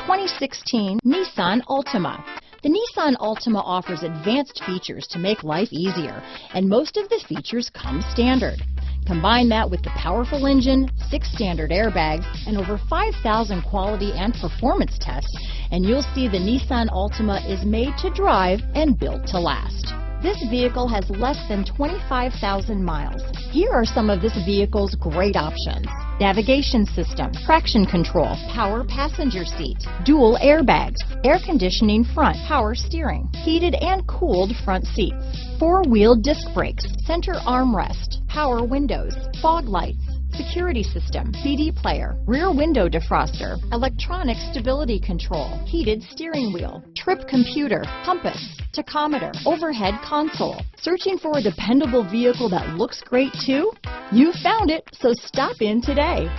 2016 Nissan Altima. The Nissan Altima offers advanced features to make life easier, and most of the features come standard. Combine that with the powerful engine, 6 standard airbags, and over 5,000 quality and performance tests, and you'll see the Nissan Altima is made to drive and built to last. This vehicle has less than 25,000 miles. Here are some of this vehicle's great options: navigation system, traction control, power passenger seat, dual airbags, air conditioning front, power steering, heated and cooled front seats, 4-wheel disc brakes, center armrest, power windows, fog lights, security system, CD player, rear window defroster, electronic stability control, heated steering wheel, trip computer, compass, tachometer, overhead console. Searching for a dependable vehicle that looks great too? You found it, so stop in today.